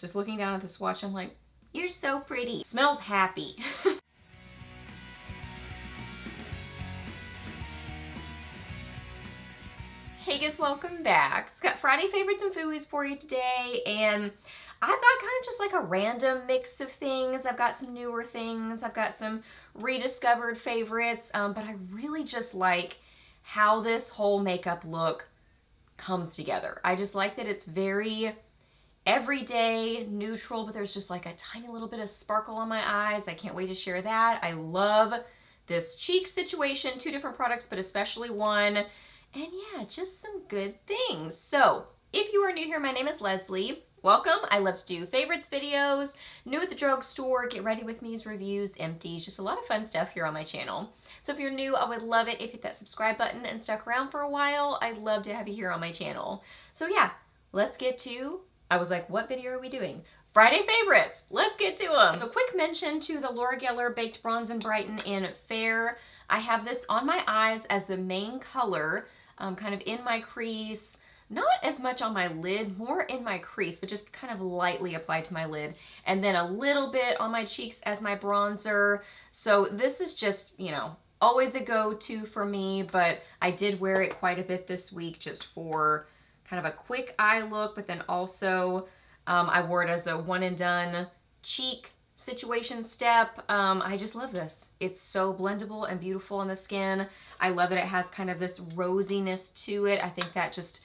Just looking down at the swatch, I'm like, you're so pretty. Smells happy. Hey guys, welcome back. It's got Friday favorites and Fooeys for you today, and I've got kind of just like a random mix of things. I've got some newer things, I've got some rediscovered favorites, but I really just like how this whole makeup look comes together. I just like that it's very everyday, neutral, but there's just like a tiny little bit of sparkle on my eyes. I can't wait to share that. I love this cheek situation, 2 different products, but especially one. And yeah, just some good things. So if you are new here, my name is Leslie. Welcome. I love to do favorites videos, new at the drugstore, get ready with me's reviews, empties, just a lot of fun stuff here on my channel. So if you're new, I would love it if you hit that subscribe button and stuck around for a while. I'd love to have you here on my channel. So yeah, let's get to, I was like, what video are we doing? Friday favorites. Let's get to them. So quick mention to the Laura Geller Baked Bronze and Brighten in Fair. I have this on my eyes as the main color. Kind of in my crease, not as much on my lid, more in my crease, but just kind of lightly applied to my lid, and then a little bit on my cheeks as my bronzer. So this is just, you know, always a go-to for me, but I did wear it quite a bit this week just for kind of a quick eye look, but then also I wore it as a one and done cheek situation step. I just love this. It's so blendable and beautiful on the skin. I love it. It has kind of this rosiness to it. I think that just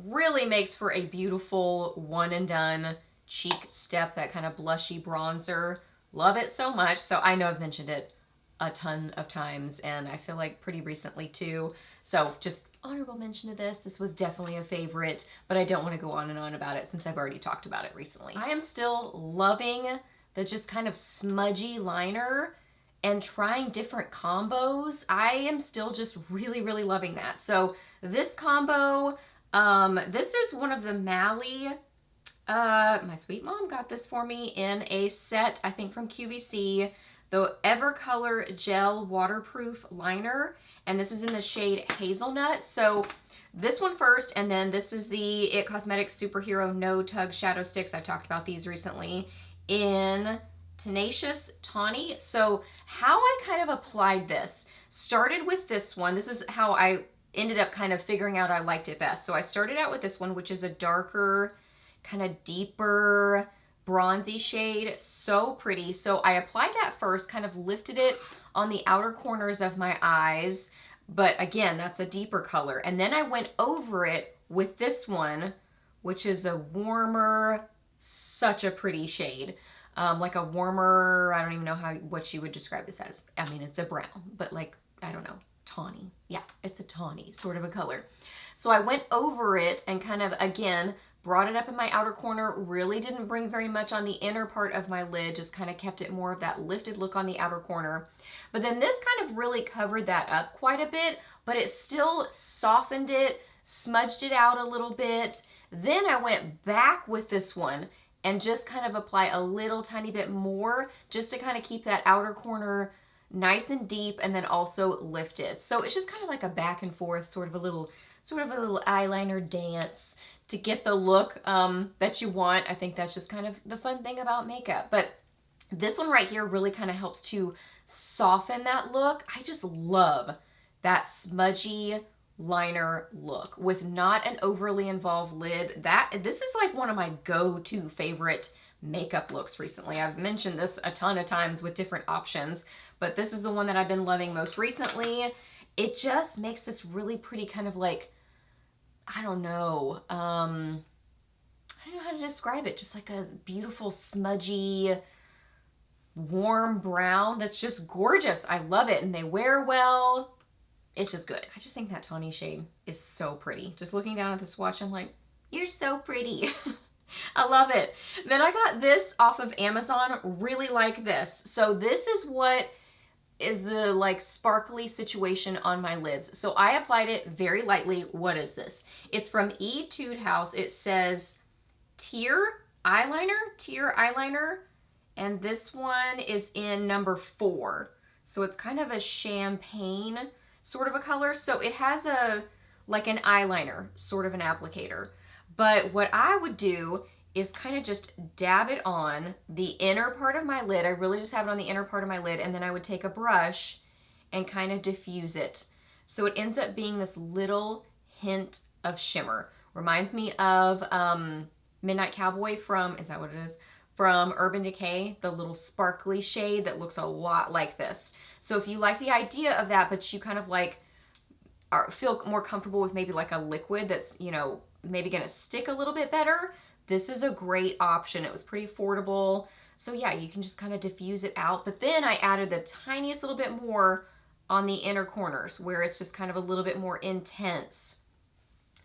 really makes for a beautiful one and done cheek step, that kind of blushy bronzer. Love it so much. So I know I've mentioned it a ton of times, and I feel like pretty recently too. So just honorable mention to this. This was definitely a favorite, but I don't want to go on and on about it since I've already talked about it recently. I am still loving the just kind of smudgy liner and trying different combos. I am still just really, really loving that. So this combo, this is one of the Mally, my sweet mom got this for me in a set, I think from QVC, the Evercolor Gel Waterproof Liner, and this is in the shade Hazelnut. So this one first, and then this is the It Cosmetics Superhero No Tug Shadow Sticks. I've talked about these recently in Tenacious Tawny. So how I kind of applied this, started with this one. This is how I ended up kind of figuring out I liked it best. So I started out with this one, which is a darker, kind of deeper, bronzy shade. So pretty. So I applied that first, kind of lifted it on the outer corners of my eyes. But again, that's a deeper color. And then I went over it with this one, which is a warmer, such a pretty shade. Like a warmer, I don't even know what you would describe this as. I mean, it's a brown, but like, I don't know, tawny. Yeah, it's a tawny sort of a color. So I went over it and kind of, again, brought it up in my outer corner, really didn't bring very much on the inner part of my lid, just kind of kept it more of that lifted look on the outer corner. But then this kind of really covered that up quite a bit, but it still softened it, smudged it out a little bit. Then I went back with this one and just kind of apply a little tiny bit more just to kind of keep that outer corner nice and deep and then also lifted. So it's just kind of like a back and forth, sort of a little eyeliner dance to get the look that you want. I think that's just kind of the fun thing about makeup. But this one right here really kind of helps to soften that look. I just love that smudgy liner look with not an overly involved lid. This is like one of my go-to favorite makeup looks recently. I've mentioned this a ton of times with different options, but this is the one that I've been loving most recently. It just makes this really pretty kind of like, I don't know how to describe it. Just like a beautiful smudgy warm brown that's just gorgeous. I love it, and they wear well. It's just good. I just think that tawny shade is so pretty. Just looking down at the swatch, I'm like, you're so pretty. I love it. Then I got this off of Amazon. Really like this. So this is what is the like sparkly situation on my lids. So I applied it very lightly. What is this? It's from Etude House. It says Tear Eyeliner. And this one is in number 4. So it's kind of a champagne sort of a color. So it has like an eyeliner, sort of an applicator. But what I would do is kind of just dab it on the inner part of my lid. I really just have it on the inner part of my lid, and then I would take a brush and kind of diffuse it. So it ends up being this little hint of shimmer. Reminds me of Midnight Cowboy from, is that what it is? From Urban Decay, the little sparkly shade that looks a lot like this. So if you like the idea of that, but you kind of like feel more comfortable with maybe like a liquid that's, you know, maybe gonna stick a little bit better, this is a great option. It was pretty affordable. So yeah, you can just kind of diffuse it out. But then I added the tiniest little bit more on the inner corners where it's just kind of a little bit more intense.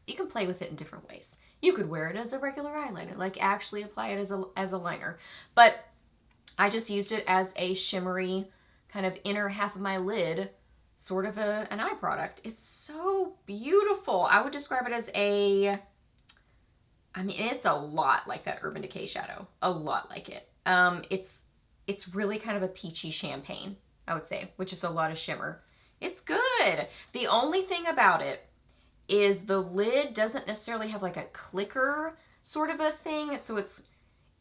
You can play with it in different ways. You could wear it as a regular eyeliner, like actually apply it as a liner. But I just used it as a shimmery kind of inner half of my lid, sort of an eye product. It's so beautiful. I would describe it as I mean, it's a lot like that Urban Decay shadow. A lot like it. It's really kind of a peachy champagne, I would say, with just a lot of shimmer. It's good. The only thing about it is the lid doesn't necessarily have like a clicker sort of a thing. So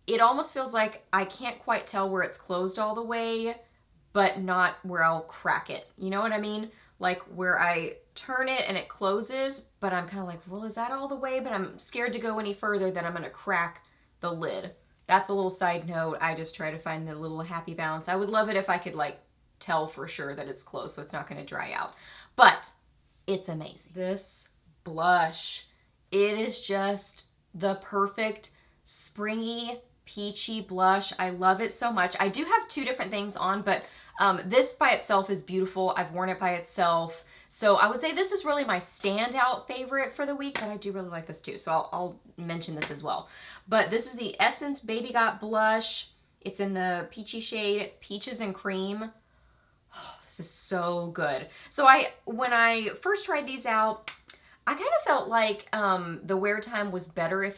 it almost feels like I can't quite tell where it's closed all the way, but not where I'll crack it. You know what I mean? Like where I turn it and it closes, but I'm kind of like, well, is that all the way? But I'm scared to go any further that I'm going to crack the lid. That's a little side note. I just try to find the little happy balance. I would love it if I could like tell for sure that it's closed so it's not going to dry out. But it's amazing. This blush, it is just the perfect springy, peachy blush. I love it so much. I do have two different things on, but this by itself is beautiful. I've worn it by itself. So I would say this is really my standout favorite for the week, but I do really like this too. So I'll mention this as well. But this is the Essence Baby Got Blush. It's in the peachy shade, Peaches and Cream. Oh, this is so good. So when I first tried these out, I kind of felt like the wear time was better if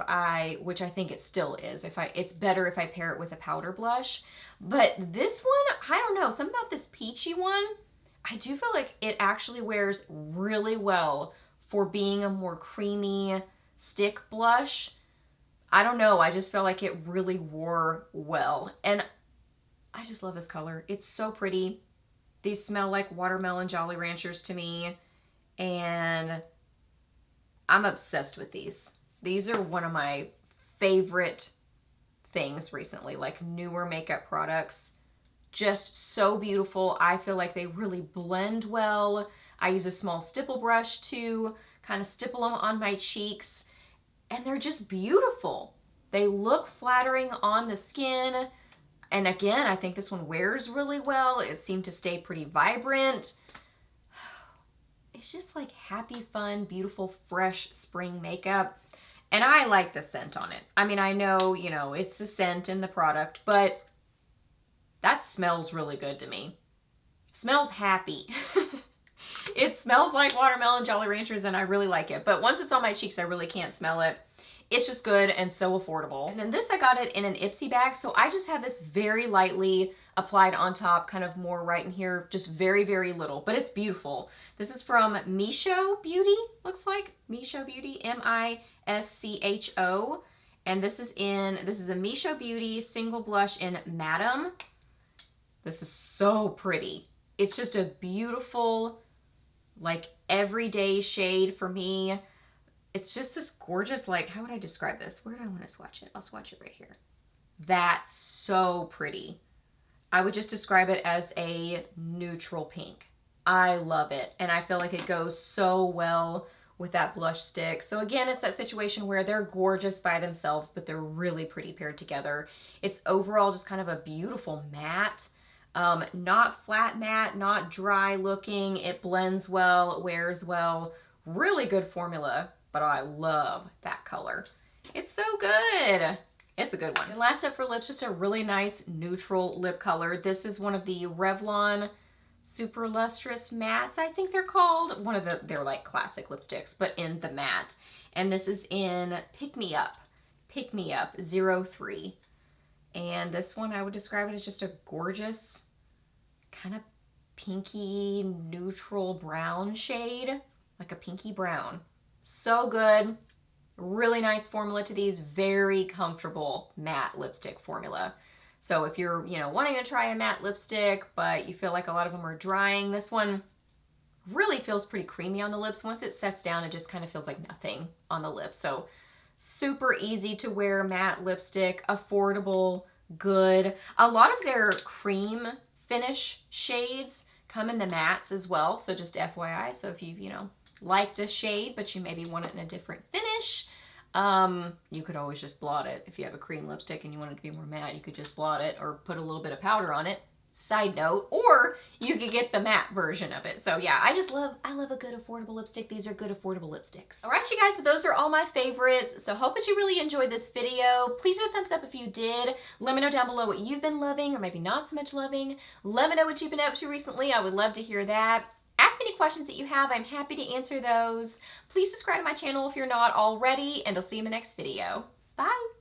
which I think it still is, it's better if I pair it with a powder blush. But this one, I don't know, something about this peachy one, I do feel like it actually wears really well for being a more creamy stick blush. I don't know, I just felt like it really wore well. And I just love this color. It's so pretty. These smell like watermelon Jolly Ranchers to me. And I'm obsessed with these. These are one of my favorite things recently, like newer makeup products. Just so beautiful. I feel like they really blend well. I use a small stipple brush to kind of stipple them on my cheeks, and they're just beautiful. They look flattering on the skin. And again, I think this one wears really well. It seemed to stay pretty vibrant. It's just like happy, fun, beautiful, fresh spring makeup. And I like the scent on it. I mean, I know, you know, it's a scent in the product, but that smells really good to me. Smells happy. It smells like watermelon Jolly Ranchers, and I really like it. But once it's on my cheeks, I really can't smell it. It's just good and so affordable. And then this, I got it in an Ipsy bag, so I just have this very lightly applied on top, kind of more right in here, just very, very little, but it's beautiful. This is from Misho Beauty, looks like. Misho Beauty, M-I-S-C-H-O. And this is the Misho Beauty Single Blush in Madam. This is so pretty. It's just a beautiful, like, everyday shade for me. It's just this gorgeous, like, how would I describe this? Where do I want to swatch it? I'll swatch it right here. That's so pretty. I would just describe it as a neutral pink. I love it. And I feel like it goes so well with that blush stick. So again, it's that situation where they're gorgeous by themselves, but they're really pretty paired together. It's overall just kind of a beautiful matte. Not flat matte, not dry looking. It blends well, it wears well. Really good formula, but I love that color. It's so good. It's a good one. And last up for lips, just a really nice neutral lip color. This is one of the Revlon Super Lustrous Mattes, I think they're called. They're like classic lipsticks, but in the matte. And this is in Pick Me Up 03. And this one, I would describe it as just a gorgeous kind of pinky neutral brown shade, like a pinky brown. So good. Really nice formula to these, very comfortable matte lipstick formula. So if you're, wanting to try a matte lipstick, but you feel like a lot of them are drying, this one really feels pretty creamy on the lips. Once it sets down, it just kind of feels like nothing on the lips. So super easy to wear matte lipstick, affordable, good. A lot of their cream finish shades come in the mattes as well. So just FYI. So if you've, liked a shade, but you maybe want it in a different finish, you could always just blot it. If you have a cream lipstick and you want it to be more matte, you could just blot it or put a little bit of powder on it. Side note, or you could get the matte version of it. So yeah, I love a good affordable lipstick. These are good affordable lipsticks. All right, you guys, so those are all my favorites. So hope that you really enjoyed this video. Please do a thumbs up if you did. Let me know down below what you've been loving or maybe not so much loving. Let me know what you've been up to recently. I would love to hear that. Ask me any questions that you have. I'm happy to answer those. Please subscribe to my channel if you're not already, and I'll see you in the next video. Bye.